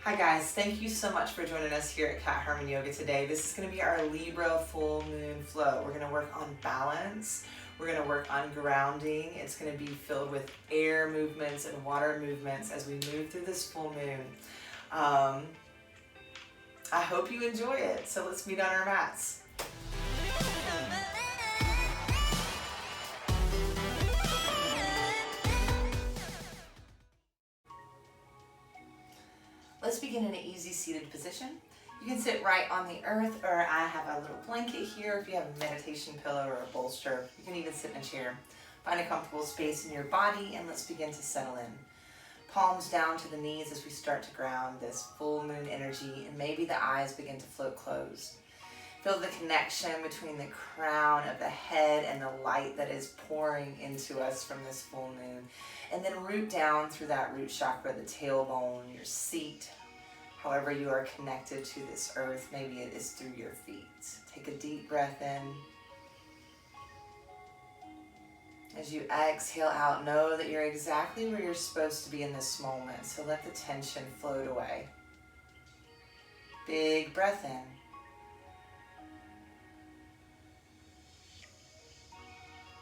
Hi guys, thank you so much for joining us here at Cat Harmon Yoga today. This is going to be our Libra full moon flow. We're going to work on balance. We're going to work on grounding. It's going to be filled with air movements and water movements as we move through this full moon. I hope you enjoy it. So let's meet on our mats. Let's begin in an easy seated position. You can sit right on the earth, or I have a little blanket here. If you have a meditation pillow or a bolster, you can even sit in a chair. Find a comfortable space in your body and let's begin to settle in. Palms down to the knees as we start to ground this full moon energy, and maybe the eyes begin to float closed. Feel the connection between the crown of the head and the light that is pouring into us from this full moon. And then root down through that root chakra, the tailbone, your seat, however you are connected to this earth. Maybe it is through your feet. Take a deep breath in. As you exhale out, know that you're exactly where you're supposed to be in this moment. So let the tension float away. Big breath in.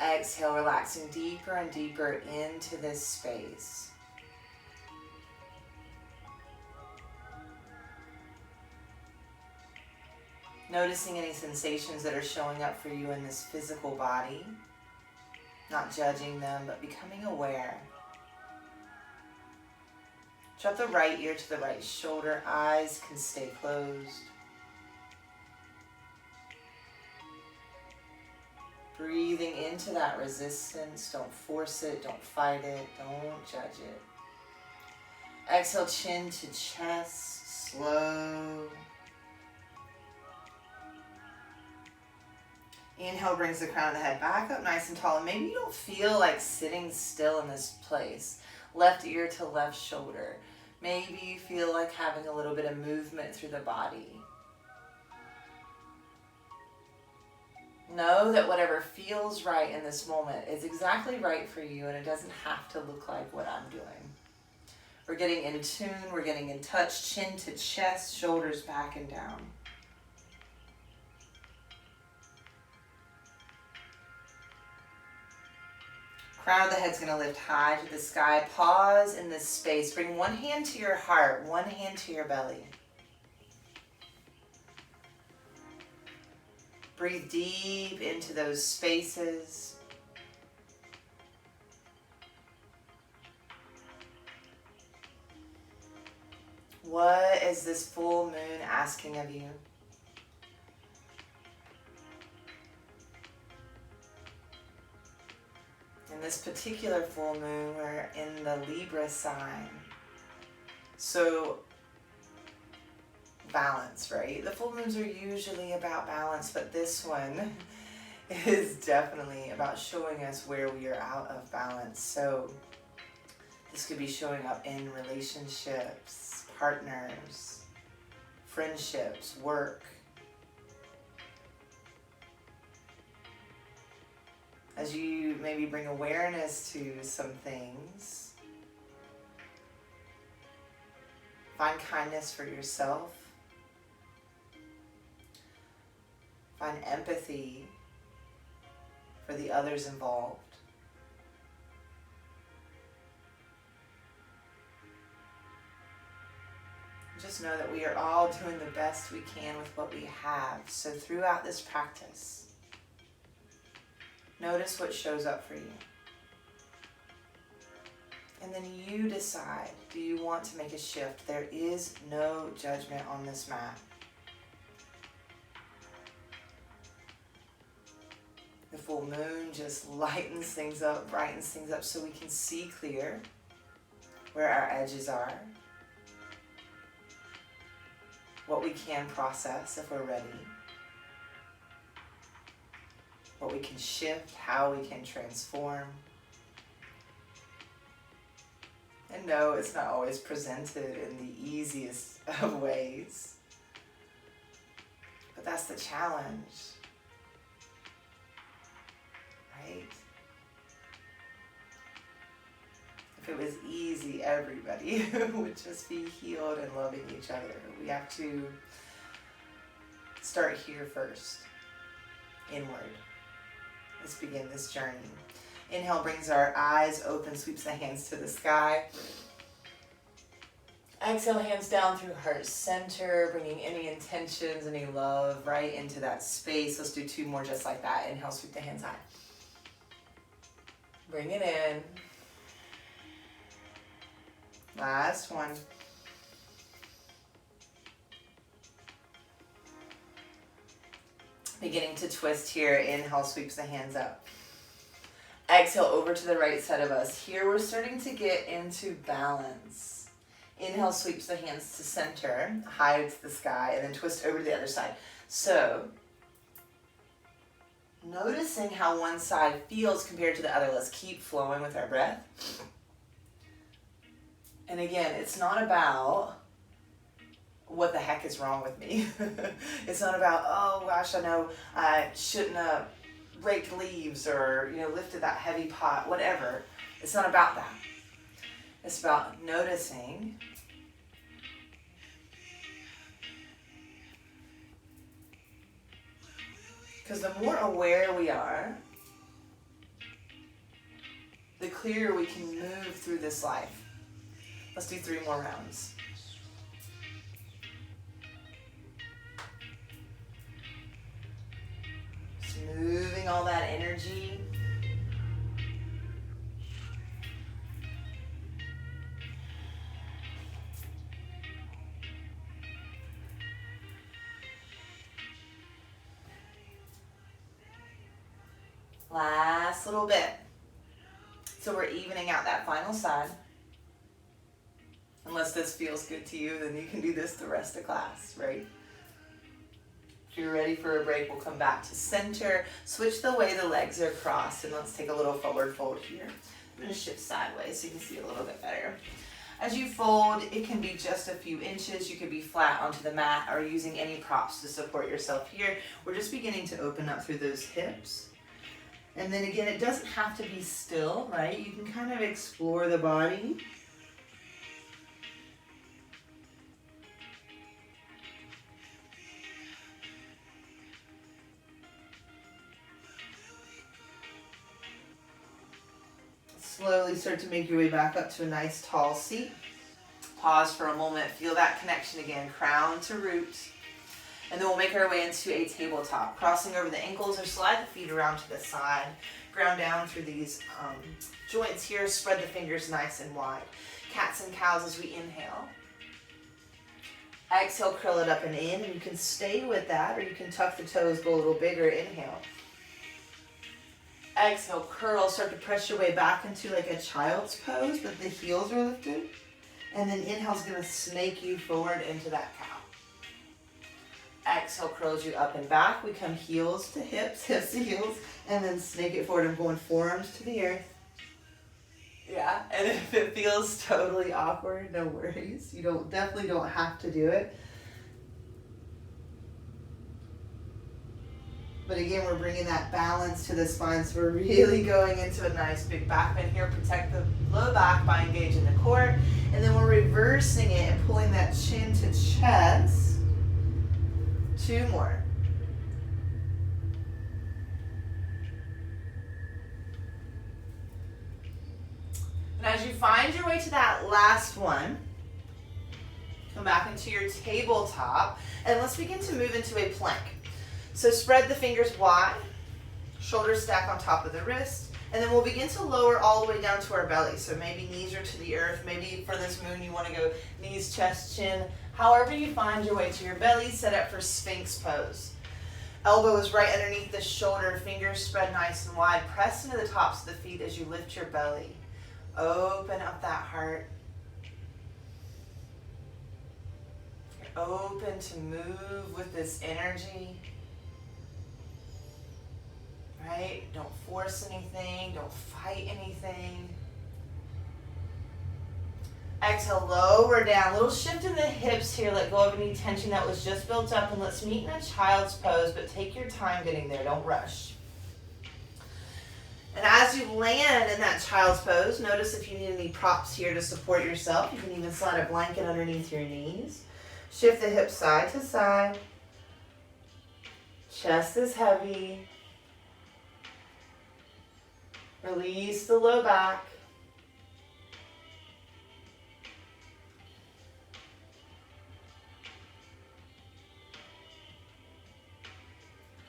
Exhale, relaxing deeper and deeper into this space. Noticing any sensations that are showing up for you in this physical body. Not judging them, but becoming aware. Drop the right ear to the right shoulder. Eyes can stay closed. Breathing into that resistance. Don't force it. Don't fight it. Don't judge it. Exhale, chin to chest. Slow. Inhale brings the crown of the head back up nice and tall. And maybe you don't feel like sitting still in this place. Left ear to left shoulder. Maybe you feel like having a little bit of movement through the body. Know that whatever feels right in this moment is exactly right for you, and it doesn't have to look like what I'm doing. We're getting in tune, we're getting in touch, chin to chest, shoulders back and down. Crown of the head's going to lift high to the sky. Pause in this space. Bring one hand to your heart, one hand to your belly. Breathe deep into those spaces. What is this full moon asking of you? In this particular full moon, we're in the Libra sign. So balance, right? The full moons are usually about balance, but this one is definitely about showing us where we are out of balance. So this could be showing up in relationships, partners, friendships, work. As you maybe bring awareness to some things, find kindness for yourself. Find empathy for the others involved. Just know that we are all doing the best we can with what we have. So throughout this practice, notice what shows up for you. And then you decide, do you want to make a shift? There is no judgment on this mat. The full moon just lightens things up, brightens things up so we can see clear where our edges are, what we can process if we're ready, what we can shift, how we can transform. And no, it's not always presented in the easiest of ways, but that's the challenge. Right? If it was easy, everybody would just be healed and loving each other. We have to start here first, inward. Let's begin this journey. Inhale brings our eyes open, sweeps the hands to the sky. Exhale, hands down through heart center, bringing any intentions, any love right into that space. Let's do 2 more just like that. Inhale, sweep the hands high. Bring it in. Last one. Beginning to twist here. Inhale, sweeps the hands up. Exhale, over to the right side of us. Here we're starting to get into balance. Inhale, sweeps the hands to center, high to the sky, and then twist over to the other side. So, noticing how one side feels compared to the other. Let's keep flowing with our breath. And again, it's not about what the heck is wrong with me. It's not about, oh gosh, I know I shouldn't have raked leaves or, lifted that heavy pot, whatever. It's not about that. It's about noticing because the more aware we are, the clearer we can move through this life. Let's do 3 more rounds. Just moving all that energy. Last little bit. So we're evening out that final side. Unless this feels good to you, then you can do this the rest of class, right? If you're ready for a break, we'll come back to center. Switch the way the legs are crossed, and let's take a little forward fold here. I'm going to shift sideways so you can see a little bit better. As you fold, it can be just a few inches. You could be flat onto the mat or using any props to support yourself here. We're just beginning to open up through those hips. And then again, it doesn't have to be still, right? You can kind of explore the body. Slowly start to make your way back up to a nice tall seat. Pause for a moment. Feel that connection again, crown to root. And then we'll make our way into a tabletop. Crossing over the ankles or slide the feet around to the side. Ground down through these joints here. Spread the fingers nice and wide. Cats and cows as we inhale. Exhale, curl it up and in. And you can stay with that or you can tuck the toes, go a little bigger. Inhale. Exhale, curl. Start to press your way back into like a child's pose, but the heels are lifted. And then inhale's going to snake you forward into that cow. Exhale curls you up and back. We come heels to hips, hips to heels, and then snake it forward. I'm going forearms to the earth. Yeah, and if it feels totally awkward, no worries. You definitely don't have to do it. But again, we're bringing that balance to the spine, so we're really going into a nice big back bend here. Protect the low back by engaging the core. And then we're reversing it and pulling that chin to chest. 2 more. And as you find your way to that last one, come back into your tabletop, and let's begin to move into a plank. So spread the fingers wide, shoulders stack on top of the wrist, and then we'll begin to lower all the way down to our belly. So maybe knees are to the earth, maybe for this moon you want to go knees, chest, chin. However you find your way to your belly, set up for Sphinx Pose. Elbow is right underneath the shoulder, fingers spread nice and wide. Press into the tops of the feet as you lift your belly. Open up that heart. You're open to move with this energy. Right? Don't force anything. Don't fight anything. Exhale, lower down. Little shift in the hips here. Let go of any tension that was just built up. And let's meet in a child's pose, but take your time getting there. Don't rush. And as you land in that child's pose, notice if you need any props here to support yourself. You can even slide a blanket underneath your knees. Shift the hips side to side. Chest is heavy. Release the low back.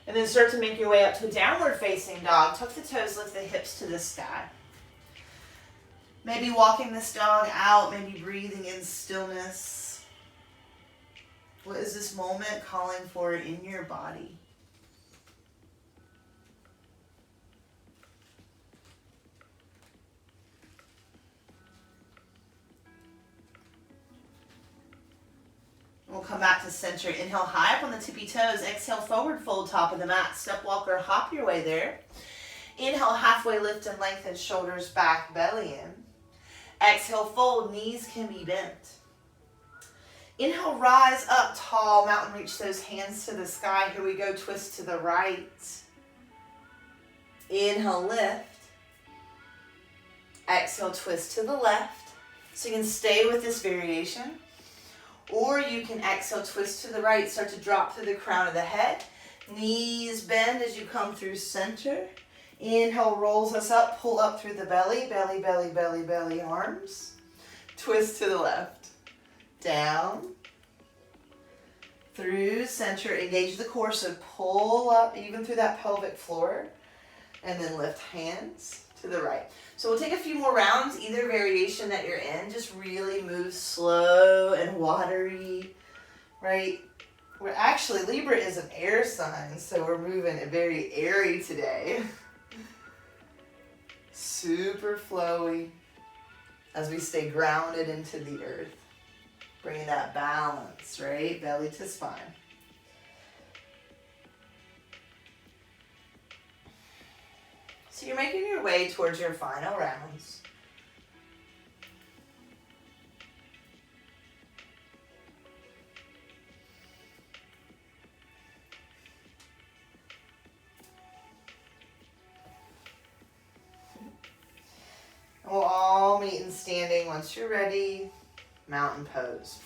And then start to make your way up to a downward facing dog. Tuck the toes, lift the hips to the sky. Maybe walking this dog out, maybe breathing in stillness. What is this moment calling for in your body? We'll come back to center. Inhale high up on the tippy toes. Exhale, forward fold, top of the mat. Step walk or hop your way there. Inhale, halfway lift and lengthen, shoulders back, belly in. Exhale, fold, knees can be bent. Inhale, rise up tall, mountain reach those hands to the sky. Here we go, twist to the right. Inhale, lift. Exhale, twist to the left. So you can stay with this variation. Or you can exhale, twist to the right, start to drop through the crown of the head. Knees bend as you come through center. Inhale, rolls us up, pull up through the belly, belly, belly, belly, belly, arms. Twist to the left. Down. Through center, engage the core, so pull up even through that pelvic floor. And then lift hands to the right. So we'll take a few more rounds, either variation that you're in. Just really move slow and watery, right? We're actually, Libra is an air sign, so we're moving very airy today. Super flowy as we stay grounded into the earth. Bringing that balance, right? Belly to spine. So you're making your way towards your final rounds. And we'll all meet in standing once you're ready. Mountain pose.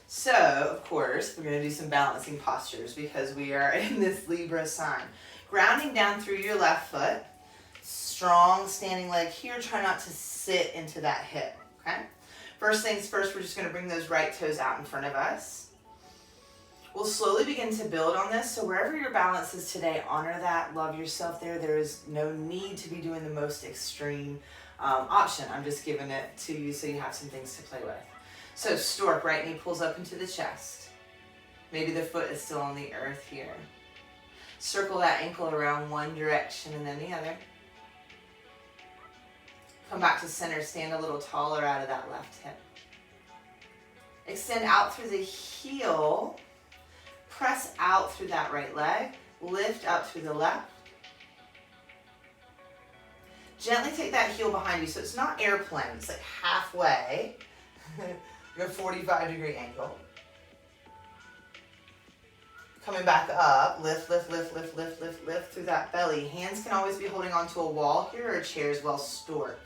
So, of course, we're going to do some balancing postures because we are in this Libra sign. Grounding down through your left foot. Strong standing leg here. Try not to sit into that hip, okay? First things first, we're just going to bring those right toes out in front of us. We'll slowly begin to build on this. So wherever your balance is today, honor that. Love yourself there. There is no need to be doing the most extreme option. I'm just giving it to you so you have some things to play with. So stork, right knee pulls up into the chest. Maybe the foot is still on the earth here. Circle that ankle around one direction and then the other. Come back to center, stand a little taller out of that left hip. Extend out through the heel. Press out through that right leg. Lift up through the left. Gently take that heel behind you. So it's not airplane, it's like halfway. You're a 45-degree angle. Coming back up, lift, lift, lift, lift, lift, lift, lift through that belly. Hands can always be holding onto a wall here or a chair as well, stork.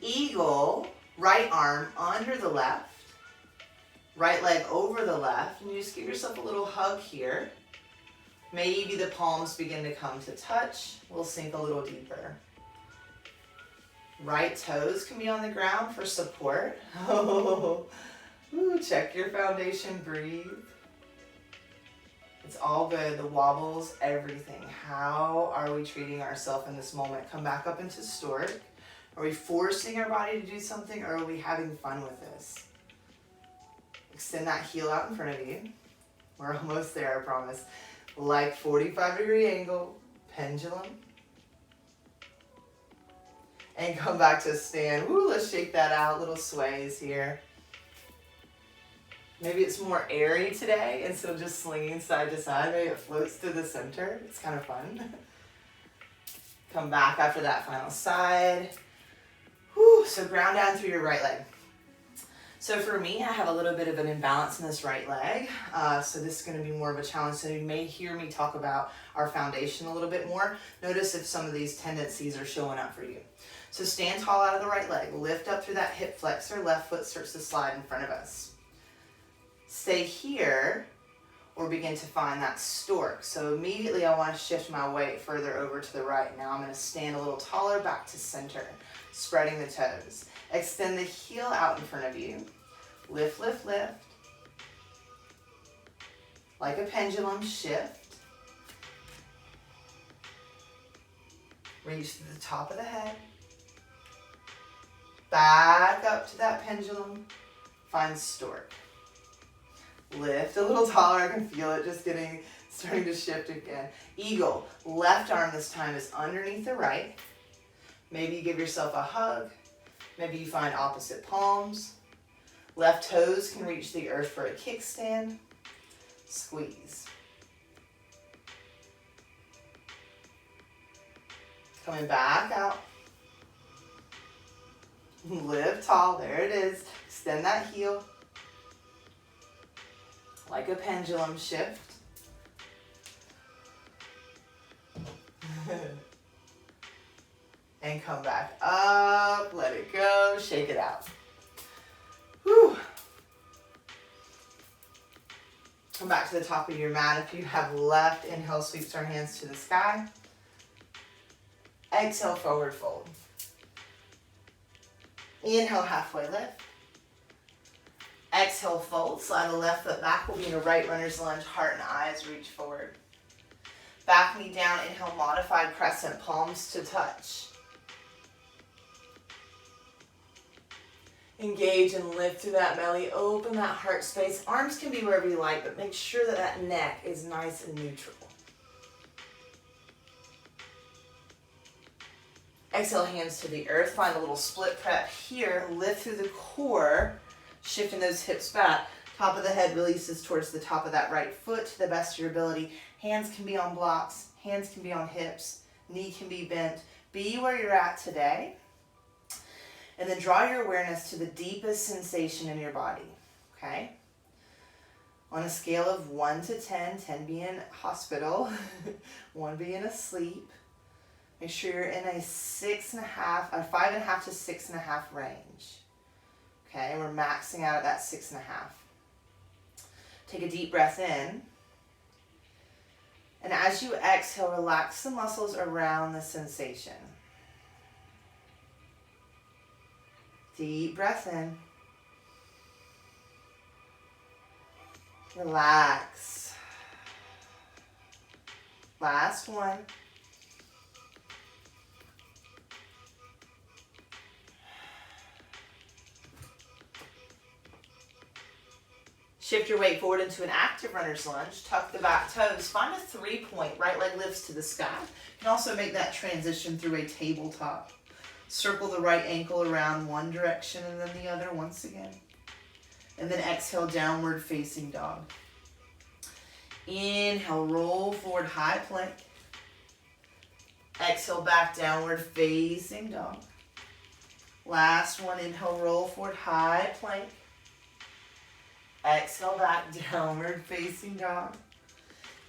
Eagle, right arm under the left. Right leg over the left. And you just give yourself a little hug here. Maybe the palms begin to come to touch. We'll sink a little deeper. Right toes can be on the ground for support. Oh. Ooh, check your foundation, breathe. It's all good, the wobbles, everything. How are we treating ourselves in this moment? Come back up into stork. Are we forcing our body to do something or are we having fun with this? Extend that heel out in front of you. We're almost there, I promise. Like 45-degree angle, pendulum. And come back to stand. Ooh, let's shake that out, little sways here. Maybe it's more airy today instead of just slinging side to side. Maybe it floats to the center. It's kind of fun. Come back after that final side. Whew, so ground down through your right leg. So for me, I have a little bit of an imbalance in this right leg. So this is going to be more of a challenge. So you may hear me talk about our foundation a little bit more. Notice if some of these tendencies are showing up for you. So stand tall out of the right leg. Lift up through that hip flexor. Left foot starts to slide in front of us. Stay here or begin to find that stork. So immediately I want to shift my weight further over to the right. Now I'm going to stand a little taller back to center, spreading the toes. Extend the heel out in front of you. Lift, lift, lift. Like a pendulum, shift. Reach to the top of the head. Back up to that pendulum. Find stork. Lift a little taller. I can feel it just starting to shift again. Eagle. Left arm this time is underneath the right. Maybe you give yourself a hug. Maybe you find opposite palms. Left toes can reach the earth for a kickstand. Squeeze. Coming back out. Lift tall. There it is. Extend that heel. Like a pendulum, shift. And come back up, let it go, shake it out. Whew. Come back to the top of your mat. If you have left, inhale, sweeps our hands to the sky. Exhale, forward fold. Inhale, halfway lift. Exhale, fold. Slide the left foot back. We'll be in a right runner's lunge. Heart and eyes reach forward. Back knee down. Inhale, modified crescent. Palms to touch. Engage and lift through that belly. Open that heart space. Arms can be wherever you like, but make sure that that neck is nice and neutral. Exhale, hands to the earth. Find a little split prep here. Lift through the core. Shifting those hips back. Top of the head releases towards the top of that right foot to the best of your ability. Hands can be on blocks. Hands can be on hips. Knee can be bent. Be where you're at today. And then draw your awareness to the deepest sensation in your body. Okay? On a scale of 1 to 10, 10 being hospital, 1 being asleep, make sure you're in a 5.5 to 6.5 range. Okay, we're maxing out at that 6.5. Take a deep breath in. And as you exhale, relax the muscles around the sensation. Deep breath in. Relax. Last one. Shift your weight forward into an active runner's lunge. Tuck the back toes. Find a 3-point. Right leg lifts to the sky. You can also make that transition through a tabletop. Circle the right ankle around one direction and then the other once again. And then exhale, downward facing dog. Inhale, roll forward, high plank. Exhale, back, downward facing dog. Last one, inhale, roll forward, high plank. Exhale, back, downward facing dog.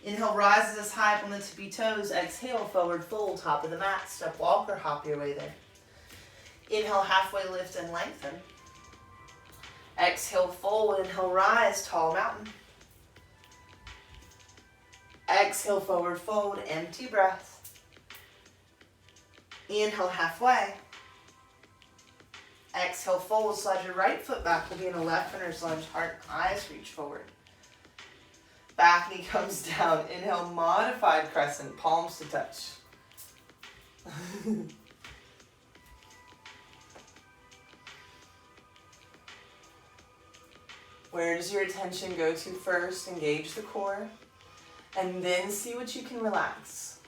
Inhale, rises us high up on the tippy toes. Exhale, forward fold, top of the mat. Step walk or hop your way there. Inhale, halfway lift and lengthen. Exhale, fold. Inhale, rise, tall mountain. Exhale, forward fold, empty breath. Inhale, halfway. Exhale, fold. Slide your right foot back. We'll be in a left runner's lunge. Heart, eyes reach forward. Back knee comes down. Inhale, modified crescent. Palms to touch. Where does your attention go to first? Engage the core. And then see what you can relax.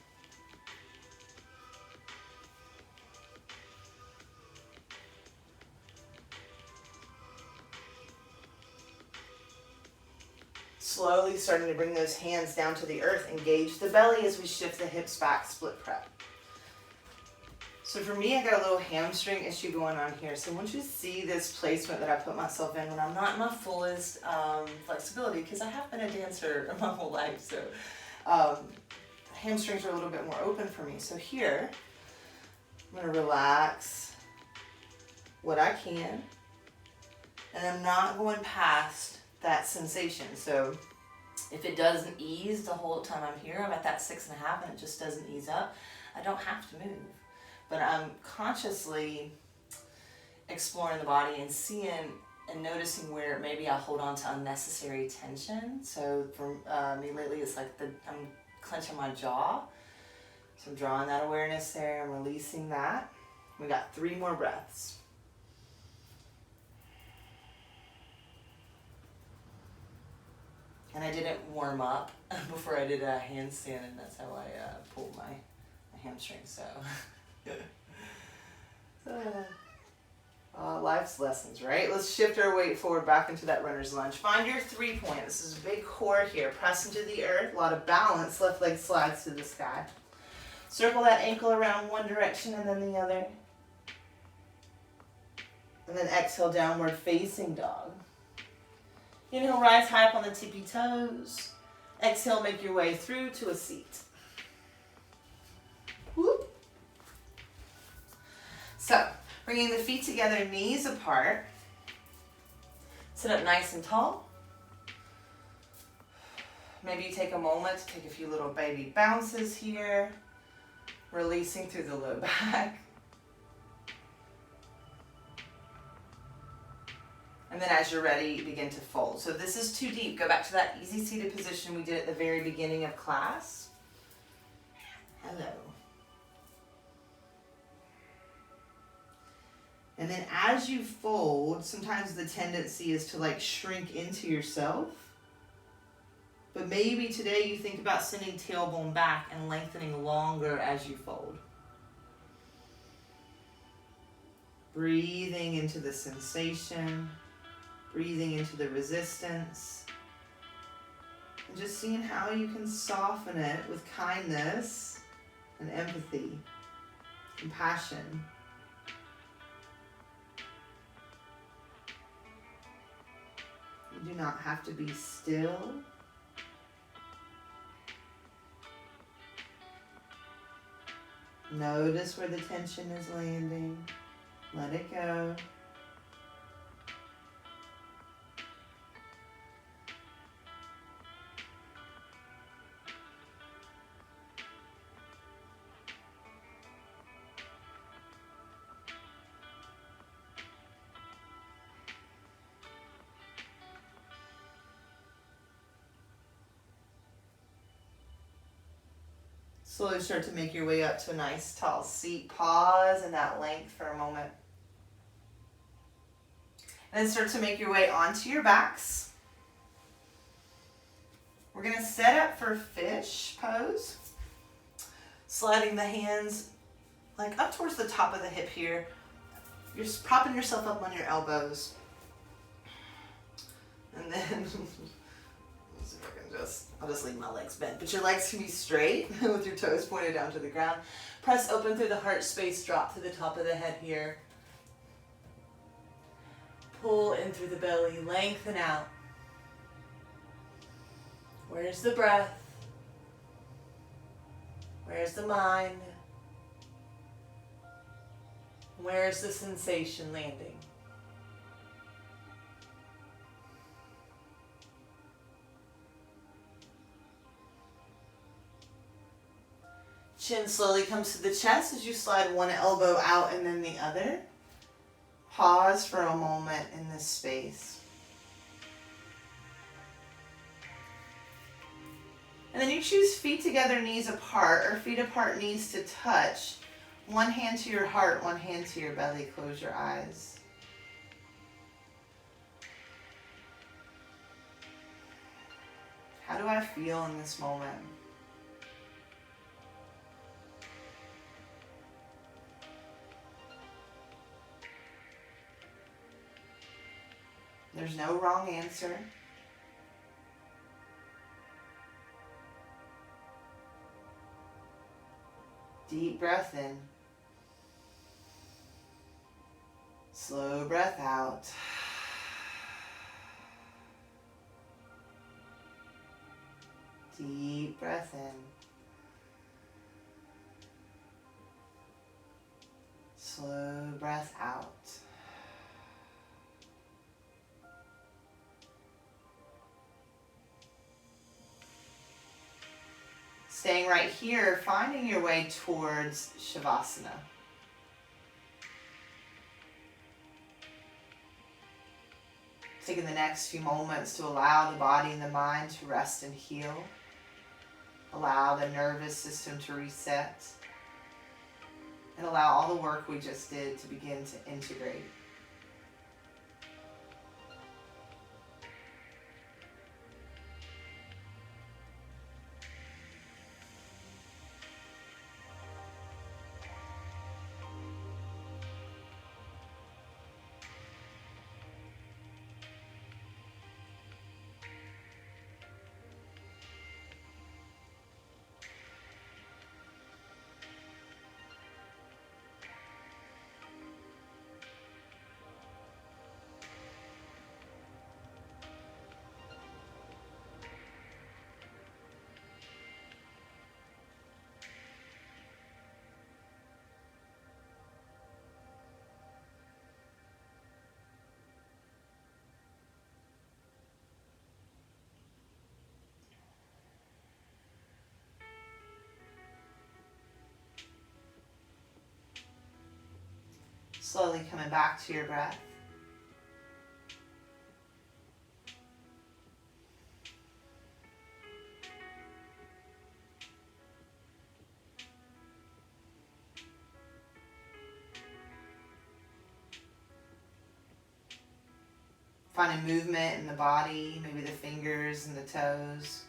Slowly starting to bring those hands down to the earth. Engage the belly as we shift the hips back, split prep. So for me, I got a little hamstring issue going on here. So once you see this placement that I put myself in when I'm not in my fullest flexibility, because I have been a dancer my whole life, so hamstrings are a little bit more open for me. So here, I'm going to relax what I can, and I'm not going past that sensation. So if it doesn't ease the whole time I'm here, I'm at that 6.5 and it just doesn't ease up, I don't have to move. But I'm consciously exploring the body and seeing and noticing where maybe I hold on to unnecessary tension. So for me lately, it's like I'm clenching my jaw. So I'm drawing that awareness there. I'm releasing that. We got 3 more breaths. And I didn't warm up before I did a handstand, and that's how I pulled my hamstring. So. Life's lessons, right? Let's shift our weight forward back into that runner's lunge. Find your 3-point. This is a big core here. Press into the earth. A lot of balance. Left leg slides to the sky. Circle that ankle around one direction and then the other. And then exhale, downward facing dog. Inhale, rise high up on the tippy toes. Exhale, make your way through to a seat. Whoop. So, bringing the feet together, knees apart. Sit up nice and tall. Maybe you take a moment to take a few little baby bounces here. Releasing through the low back. And then as you're ready, begin to fold. So if this is too deep, go back to that easy seated position we did at the very beginning of class. Hello. And then as you fold, sometimes the tendency is to like shrink into yourself. But maybe today you think about sending tailbone back and lengthening longer as you fold. Breathing into the sensation, breathing into the resistance, and just seeing how you can soften it with kindness and empathy, compassion. You do not have to be still. Notice where the tension is landing. Let it go. Slowly start to make your way up to a nice tall seat. Pause in that length for a moment. And then start to make your way onto your backs. We're going to set up for fish pose. Sliding the hands like up towards the top of the hip here. You're propping yourself up on your elbows. And then I'll just leave my legs bent, but your legs can be straight with your toes pointed down to the ground. Press open through the heart space, drop to the top of the head here. Pull in through the belly, lengthen out. Where's the breath? Where's the mind? Where's the sensation landing? Chin slowly comes to the chest as you slide one elbow out and then the other. Pause for a moment in this space. And then you choose feet together, knees apart, or feet apart, knees to touch. One hand to your heart, one hand to your belly. Close your eyes. How do I feel in this moment? There's no wrong answer. Deep breath in. Slow breath out. Deep breath in. Slow breath out. Staying right here, finding your way towards Shavasana. Taking the next few moments to allow the body and the mind to rest and heal. Allow the nervous system to reset. And allow all the work we just did to begin to integrate. Slowly coming back to your breath. Finding movement in the body, maybe the fingers and the toes.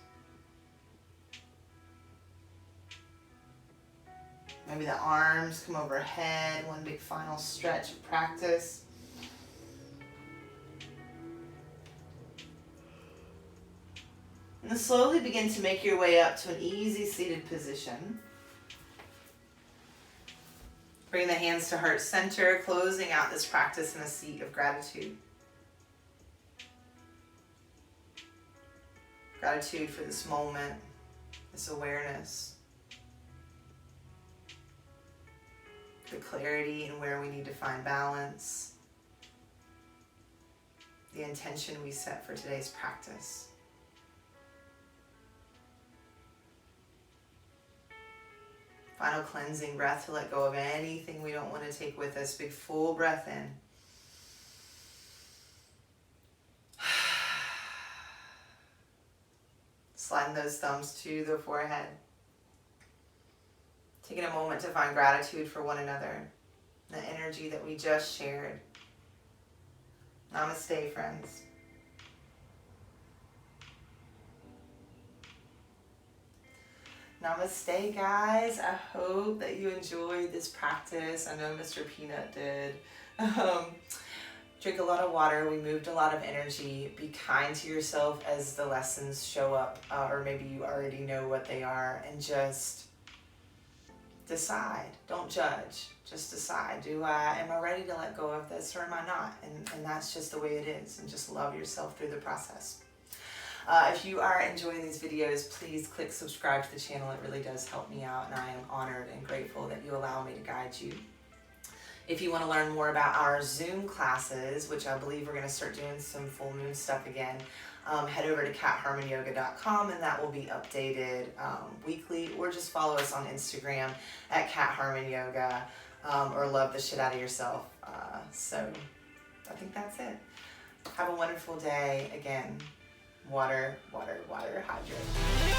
Maybe the arms come overhead, one big final stretch of practice. And then slowly begin to make your way up to an easy seated position. Bring the hands to heart center, closing out this practice in a seat of gratitude. Gratitude for this moment, this awareness. The clarity and where we need to find balance, the intention we set for today's practice. Final cleansing breath to let go of anything we don't want to take with us. Big full breath in. Sliding those thumbs to the forehead. Taking a moment to find gratitude for one another, the energy that we just shared. Namaste, friends. Namaste, guys. I hope that you enjoyed this practice. I know Mr. Peanut did. Drink a lot of water. We moved a lot of energy. Be kind to yourself as the lessons show up, or maybe you already know what they are, and just decide. Don't judge. Just decide. Am I ready to let go of this, or am I not? And that's just the way it is. And just love yourself through the process. If you are enjoying these videos, please click subscribe to the channel. It really does help me out, and I am honored and grateful that you allow me to guide you. If you want to learn more about our Zoom classes, which I believe we're going to start doing some full moon stuff again, head over to catharmonyoga.com, and that will be updated weekly, or just follow us on Instagram at catharmonyoga, or love the shit out of yourself. So I think that's it. Have a wonderful day. Again, water, water, water, hydrate.